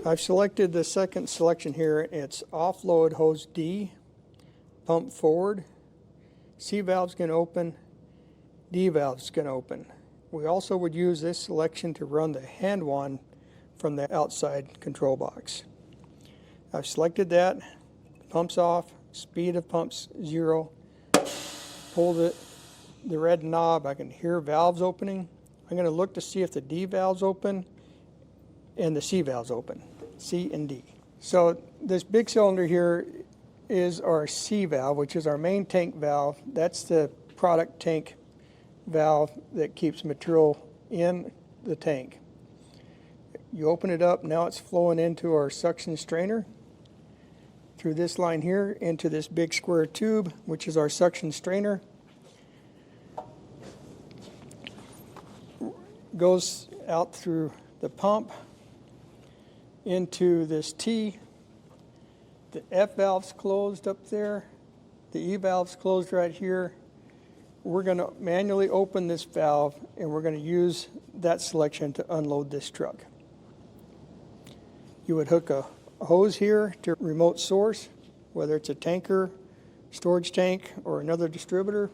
I've selected the second selection here. It's offload hose D, pump forward. C valve's going to open, D valve's going to open. We also would use this selection to run the hand wand from the outside control box. I've selected that, pump's off, speed of pump's 0. Pull the red knob, I can hear valves opening. I'm going to look to see if the D valve's open and the C valve's open, C and D. So this big cylinder here is our C valve, which is our main tank valve. That's the product tank valve that keeps material in the tank. You open it up, now it's flowing into our suction strainer through this line here into this big square tube, which is our suction strainer. Goes out through the pump into this T. The F valve's closed up there. The E valve's closed right here. We're going to manually open this valve, and we're going to use that selection to unload this truck. You would hook a hose here to a remote source, whether it's a tanker, storage tank, or another distributor.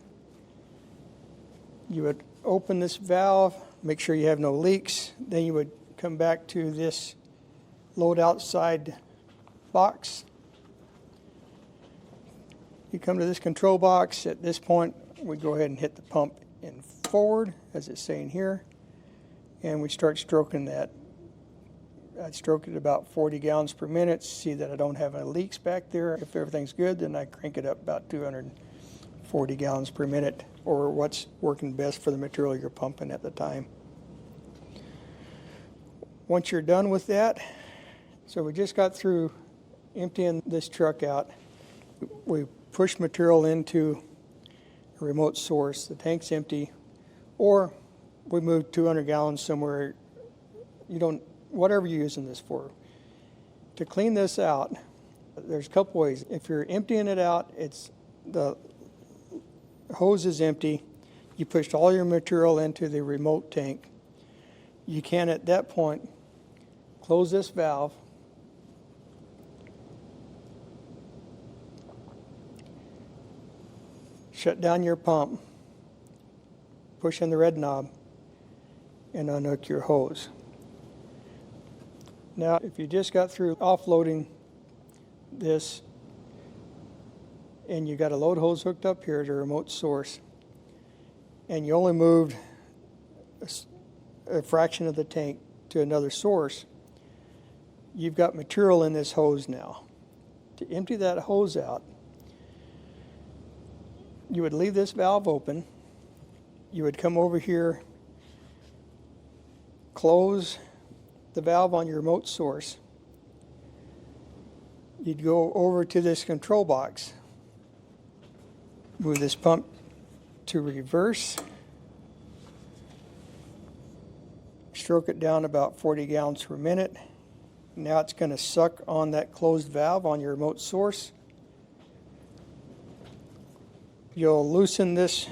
You would open this valve, make sure you have no leaks. Then you would come back to this load outside box. You come to this control box. At this point, we go ahead and hit the pump in forward, as it's saying here, and we start stroking that. I'd stroke it about 40 gallons per minute, see that I don't have any leaks back there. If everything's good, then I crank it up about 240 gallons per minute, or what's working best for the material you're pumping at the time. Once you're done with that, so we just got through emptying this truck out. We push material into a remote source. The tank's empty, or we move 200 gallons somewhere. You don't, whatever you're using this for. To clean this out, there's a couple ways. If you're emptying it out, it's the hose is empty. You pushed all your material into the remote tank. You can, at that point, close this valve. Shut down your pump. Push in the red knob and unhook your hose. Now, if you just got through offloading this and you got a load hose hooked up here to a remote source, and you only moved a fraction of the tank to another source, you've got material in this hose now. To empty that hose out, you would leave this valve open. You would come over here, close the valve on your remote source. You'd go over to this control box, move this pump to reverse, stroke it down about 40 gallons per minute. Now it's going to suck on that closed valve on your remote source. You'll loosen this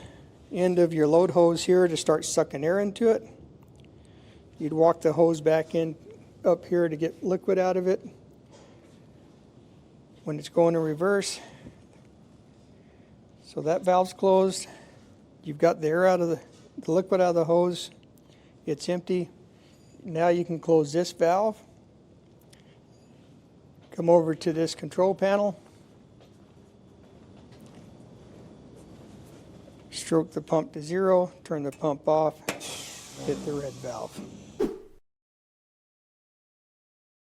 end of your load hose here to start sucking air into it. You'd walk the hose back in up here to get liquid out of it. When it's going in reverse, so that valve's closed. You've got the air out of the liquid out of the hose. It's empty. Now you can close this valve. Come over to this control panel. Stroke the pump to 0, turn the pump off, hit the red valve.